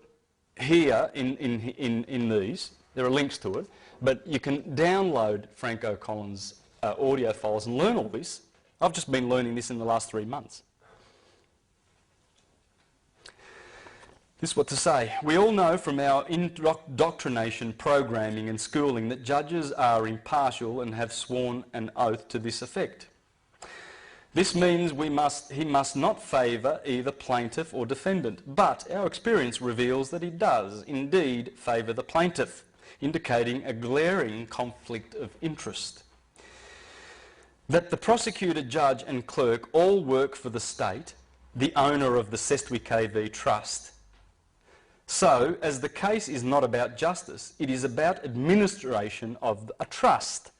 here in these. There are links to it. But you can download Franco Collins' audio files and learn all this. I've just been learning this in the last 3 months. This is what to say. We all know from our indoctrination, programming and schooling that judges are impartial and have sworn an oath to this effect. This means he must not favour either plaintiff or defendant, but our experience reveals that he does indeed favour the plaintiff, indicating a glaring conflict of interest. That the prosecutor, judge and clerk all work for the state, the owner of the CestuiQueVie trust. So, as the case is not about justice, it is about administration of a trust.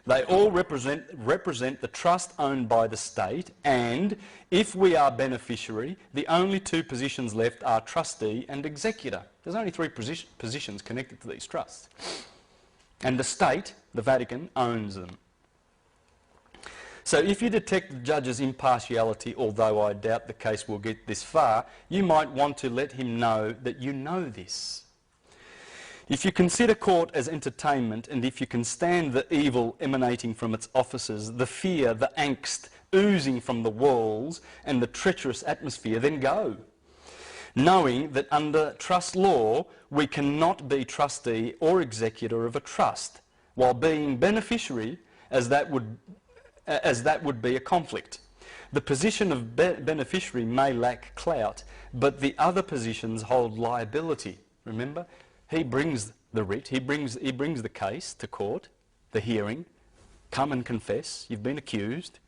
They all represent the trust owned by the state, and if we are beneficiary, the only 2 positions left are trustee and executor. There's only 3 positions connected to these trusts. And the state, the Vatican, owns them. So if you detect the judge's impartiality, although I doubt the case will get this far, you might want to let him know that you know this. If you consider court as entertainment, and if you can stand the evil emanating from its offices, the fear, the angst oozing from the walls, and the treacherous atmosphere, then go. Knowing that under trust law, we cannot be trustee or executor of a trust, while being beneficiary, as that would be a conflict. The position of beneficiary may lack clout, but the other positions hold liability. Remember? He brings the writ, he brings the case to court, the hearing, come and confess, you've been accused,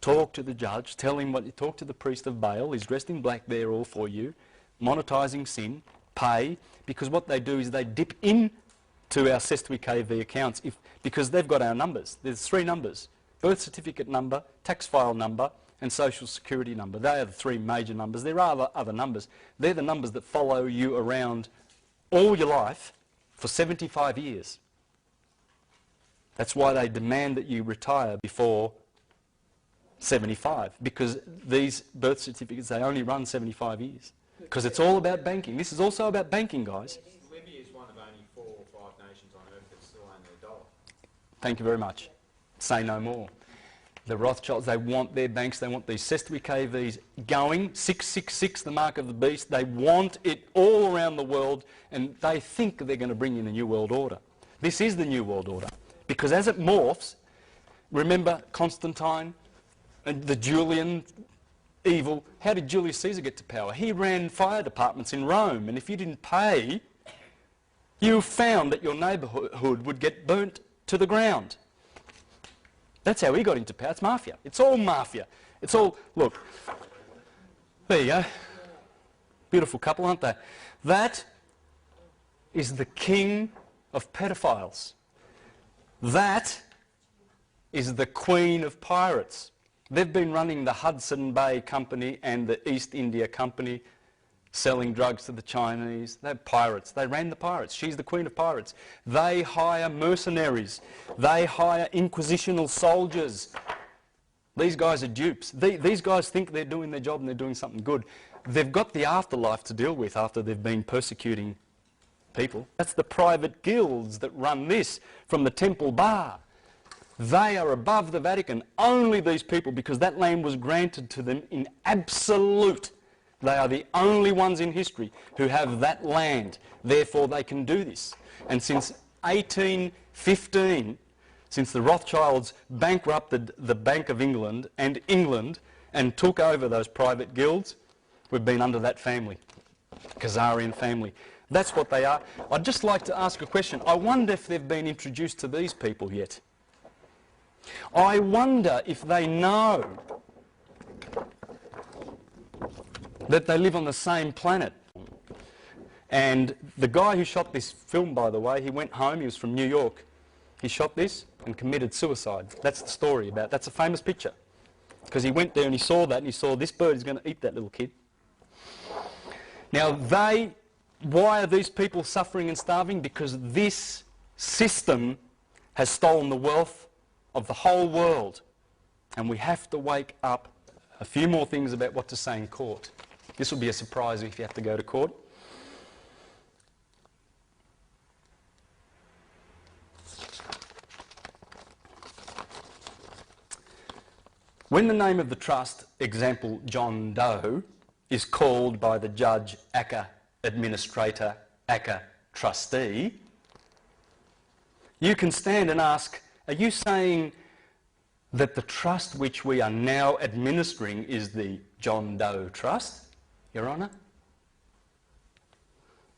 talk to the judge, tell him what you talk to the priest of bail, he's dressed in black there all for you, monetising sin, pay, because what they do is they dip in to our CestuiQueVie accounts because they've got our numbers. There's 3 numbers: birth certificate number, tax file number, and social security number. They are the 3 major numbers. There are other numbers. They're the numbers that follow you around all your life for 75 years. That's why they demand that you retire before 75, because these birth certificates, they only run 75 years. Because it's all about banking. This is also about banking, guys. Libya is one of only 4 or 5 nations on earth that still own their dollar. Thank you very much. Say no more. The Rothschilds, they want their banks, they want these CestuiQueVies going, 666, the mark of the beast. They want it all around the world, and they think they're going to bring in a new world order. This is the new world order, because as it morphs, remember Constantine and the Julian evil. How did Julius Caesar get to power? He ran fire departments in Rome, and if you didn't pay, you found that your neighbourhood would get burnt to the ground. That's how he got into power. It's mafia. It's all mafia. It's all, look, there you go. Beautiful couple, aren't they? That is the king of pedophiles. That is the queen of pirates. They've been running the Hudson Bay Company and the East India Company, selling drugs to the Chinese. They're pirates. They ran the pirates. She's the queen of pirates. They hire mercenaries. They hire inquisitional soldiers. These guys are dupes. These guys think they're doing their job and they're doing something good. They've got the afterlife to deal with after they've been persecuting people. That's the private guilds that run this from the Temple Bar. They are above the Vatican. Only these people, because that land was granted to them in absolute. They are the only ones in history who have that land. Therefore, they can do this. And since 1815, since the Rothschilds bankrupted the Bank of England and took over those private guilds, we've been under that family, Khazarian family. That's what they are. I'd just like to ask a question. I wonder if they've been introduced to these people yet. I wonder if they know that they live on the same planet. And the guy who shot this film, by the way, he went home, he was from New York. He shot this and committed suicide. That's the story about it. That's a famous picture. Because he went there and he saw that and he saw this bird is going to eat that little kid. Now why are these people suffering and starving? Because this system has stolen the wealth of the whole world. And we have to wake up. A few more things about what to say in court. This will be a surprise if you have to go to court. When the name of the trust, example John Doe, is called by the judge ACCA administrator, ACCA trustee, you can stand and ask, are you saying that the trust which we are now administering is the John Doe Trust, Your Honour?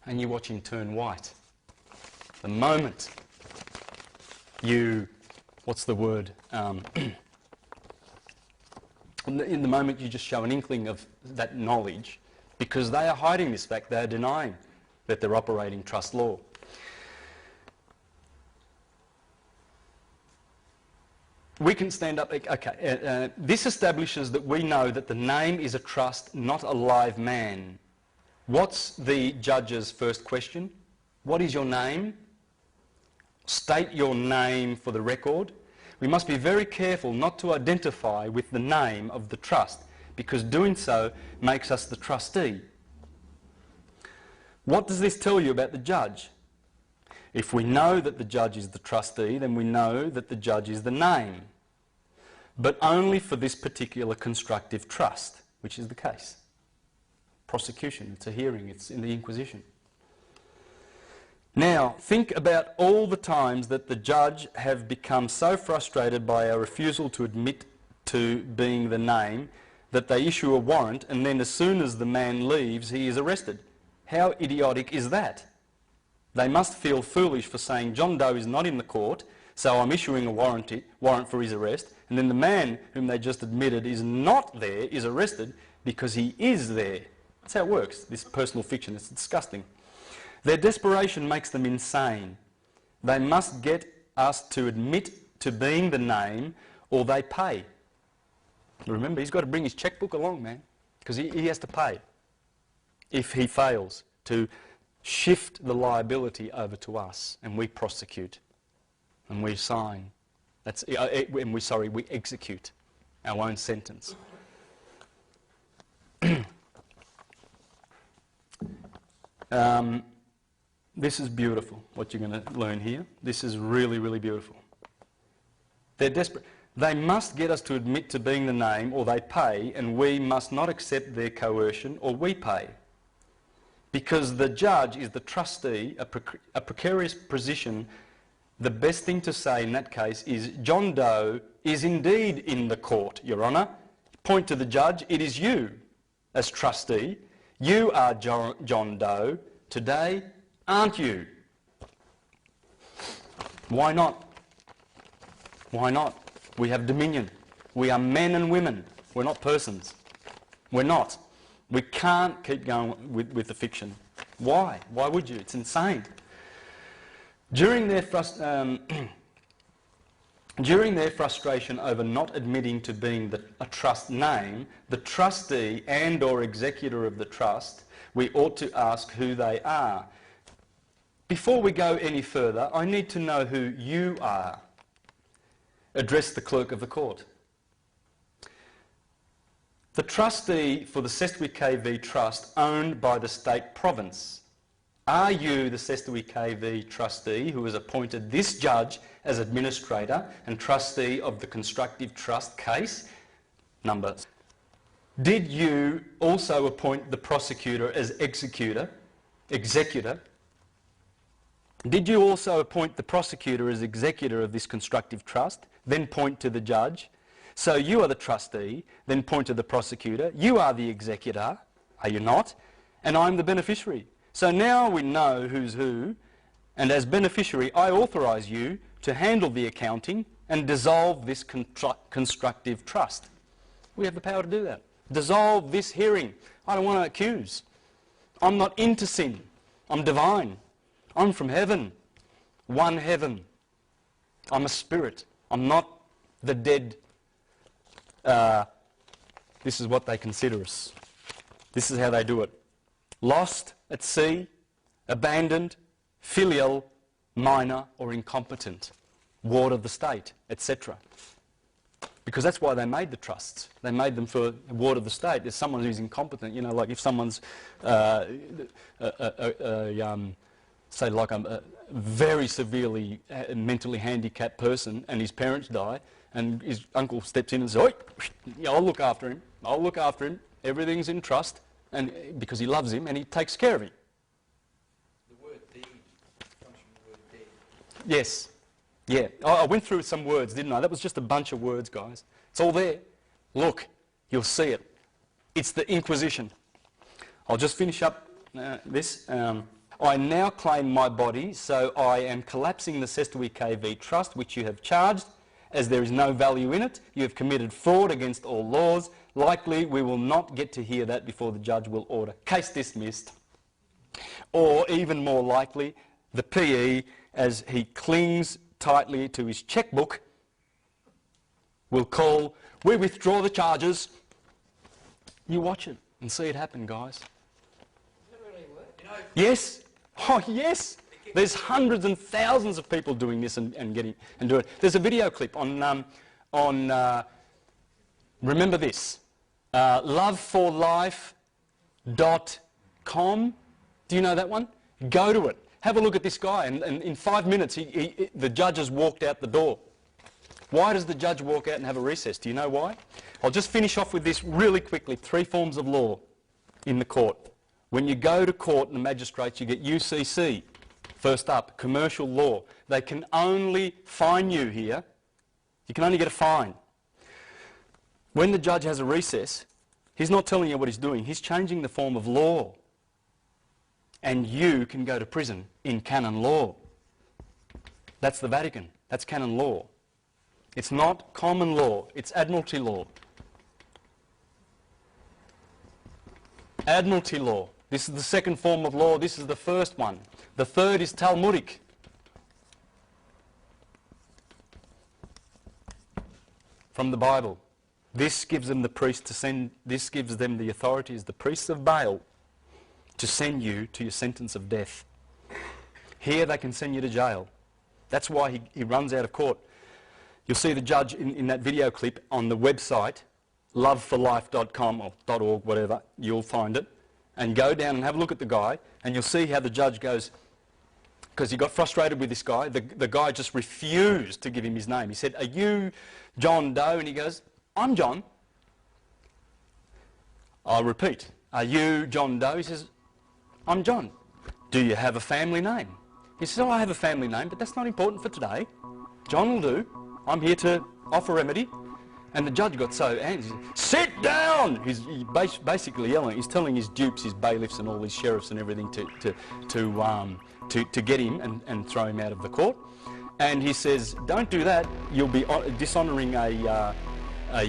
And you watch him turn white. The moment you, what's the word? In the moment you just show an inkling of that knowledge, because they are hiding this fact, they are denying that they're operating trust law. We can stand up, okay, this establishes that we know that the name is a trust, not a live man. What's the judge's first question? What is your name? State your name for the record. We must be very careful not to identify with the name of the trust, because doing so makes us the trustee. What does this tell you about the judge? If we know that the judge is the trustee, then we know that the judge is the name, but only for this particular constructive trust, which is the case. Prosecution, it's a hearing, it's in the Inquisition. Now, think about all the times that the judge have become so frustrated by our refusal to admit to being the name that they issue a warrant, and then as soon as the man leaves, he is arrested. How idiotic is that? They must feel foolish for saying John Doe is not in the court, so I'm issuing a warrant for his arrest, and then the man whom they just admitted is not there is arrested because he is there. That's how it works, this personal fiction. It's disgusting. Their desperation makes them insane. They must get us to admit to being the name or they pay. Remember, he's got to bring his checkbook along, man, because he has to pay if he fails to shift the liability over to us, and we prosecute and we sign. We execute our own sentence. This is beautiful, what you're going to learn here. This is really, really beautiful. They're desperate. They must get us to admit to being the name or they pay, and we must not accept their coercion or we pay. Because the judge is the trustee, a precarious position, the best thing to say in that case is John Doe is indeed in the court, Your Honour. Point to the judge, it is you as trustee. You are John Doe today, aren't you? Why not? Why not? We have dominion. We are men and women. We're not persons. We're not. We can't keep going with the fiction. Why? Why would you? It's insane. During their frustration over not admitting to being a trust name, the trustee and or executor of the trust, we ought to ask who they are. Before we go any further, I need to know who you are. Address the clerk of the court. The trustee for the CestuiQueVie trust owned by the state province. Are you the CestuiQueVie trustee who has appointed this judge as administrator and trustee of the constructive trust case? Number. Did you also appoint the prosecutor as executor? Did you also appoint the prosecutor as executor of this constructive trust? Then point to the judge. So you are the trustee, then point to the prosecutor. You are the executor, are you not? And I'm the beneficiary. So now we know who's who, and as beneficiary, I authorise you to handle the accounting and dissolve this constructive trust. We have the power to do that. Dissolve this hearing. I don't want to accuse. I'm not into sin. I'm divine. I'm from heaven. One heaven. I'm a spirit. I'm not the dead. This is what they consider us. This is how they do it. Lost at sea, abandoned, filial, minor or incompetent, ward of the state, etc. Because that's why they made the trusts. They made them for a ward of the state. There's someone who's incompetent, you know, like if someone's, say like a very severely mentally handicapped person and his parents die and his uncle steps in and says, "Oi, I'll look after him, I'll look after him, everything's in trust," and because he loves him and he takes care of him. The word deed comes from the word deed. Yes. Yeah. I went through some words, didn't I? That was just a bunch of words, guys. It's all there. Look, you'll see it. It's the Inquisition. I'll just finish up this. I now claim my body, so I am collapsing the CestuiQueVie trust, which you have charged. As there is no value in it, you have committed fraud against all laws. Likely, we will not get to hear that before the judge will order case dismissed. Or, even more likely, the PE, as he clings tightly to his checkbook, will call, "We withdraw the charges." You watch it and see it happen, guys. Does it really work? You know, yes. Oh, yes. There's hundreds and thousands of people doing this and doing it. There's a video clip on remember this, loveforlife.com. Do you know that one? Go to it. Have a look at this guy, and in 5 minutes, the judge has walked out the door. Why does the judge walk out and have a recess? Do you know why? I'll just finish off with this really quickly. 3 forms of law in the court. When you go to court and the magistrates, you get UCC. First up, commercial law. They can only fine you here. You can only get a fine. When the judge has a recess, he's not telling you what he's doing. He's changing the form of law. And you can go to prison in canon law. That's the Vatican. That's canon law. It's not common law. It's admiralty law. Admiralty law. This is the second form of law. This is the first one. The third is Talmudic. From the Bible. This gives them the priest to send, this gives them the authority as the priests of Baal to send you to your sentence of death. Here they can send you to jail. That's why he runs out of court. You'll see the judge in that video clip on the website, loveforlife.com or .org, whatever, you'll find it. And go down and have a look at the guy, and you'll see how the judge goes, because he got frustrated with this guy. The guy just refused to give him his name. He said, "Are you John Doe?" And he goes, "I'm John." I'll repeat, "Are you John Doe?" He says, "I'm John." "Do you have a family name?" He says, "Oh, I have a family name, but that's not important for today. John will do. I'm here to offer remedy." And the judge got so angry. "Sit down!" He's basically yelling. He's telling his dupes, his bailiffs and all these sheriffs and everything to get him and throw him out of the court. And he says, "Don't do that. You'll be dishonouring a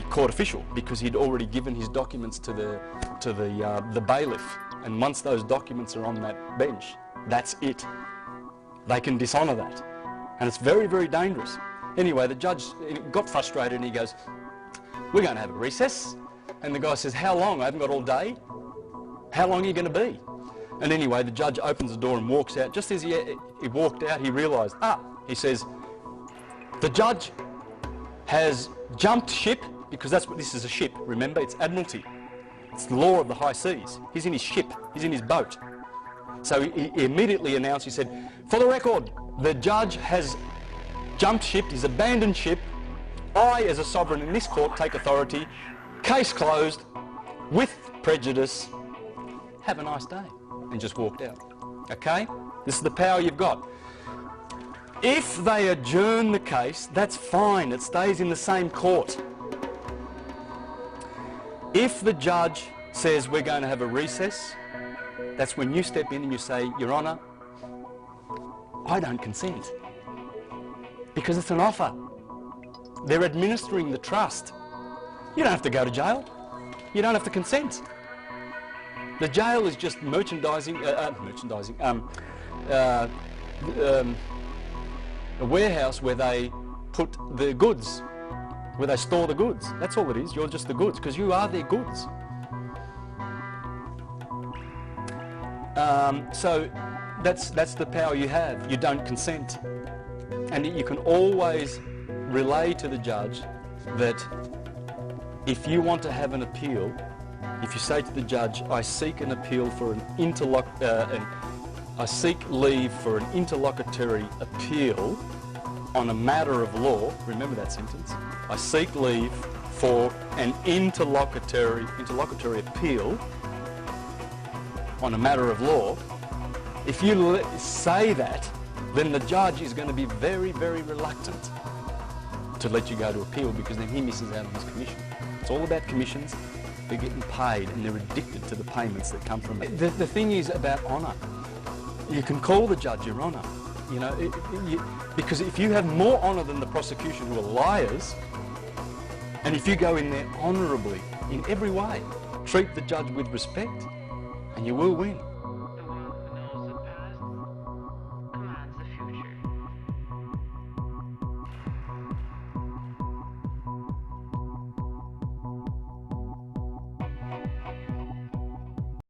court official," because he'd already given his documents to the bailiff. And once those documents are on that bench, that's it. They can dishonour that. And it's very, very dangerous. Anyway, the judge got frustrated and he goes, "We're going to have a recess." And the guy says, "How long? I haven't got all day. How long are you going to be?" And anyway, the judge opens the door and walks out. Just as he walked out, he realised, he says, "The judge has jumped ship," because that's what this is, a ship. Remember, it's admiralty. It's the law of the high seas. He's in his ship. He's in his boat. So he immediately announced, he said, "For the record, the judge has jumped ship. He's abandoned ship. I, as a sovereign in this court, take authority. Case closed. With prejudice. Have a nice day." And just walked out. Okay? This is the power you've got. If they adjourn the case, that's fine. It stays in the same court. If the judge says we're going to have a recess, that's when you step in and you say, "Your Honour, I don't consent." Because it's an offer. They're administering the trust. You don't have to go to jail. You don't have to consent. The jail is just a warehouse where they put the goods, where they store the goods. That's all it is. You're just the goods, because you are their goods. So that's the power you have. You don't consent. And you can always relay to the judge that if you want to have an appeal, if you say to the judge, "I seek an appeal for I seek leave for an interlocutory appeal on a matter of law," remember that sentence, "I seek leave for an interlocutory appeal on a matter of law," if you say that, then the judge is going to be very, very reluctant to let you go to appeal, because then he misses out on his commission. It's all about commissions. They're getting paid and they're addicted to the payments that come from it. The thing is about honour. You can call the judge your honour, you know, because if you have more honour than the prosecution, who are liars, and if you go in there honourably in every way, treat the judge with respect, and you will win.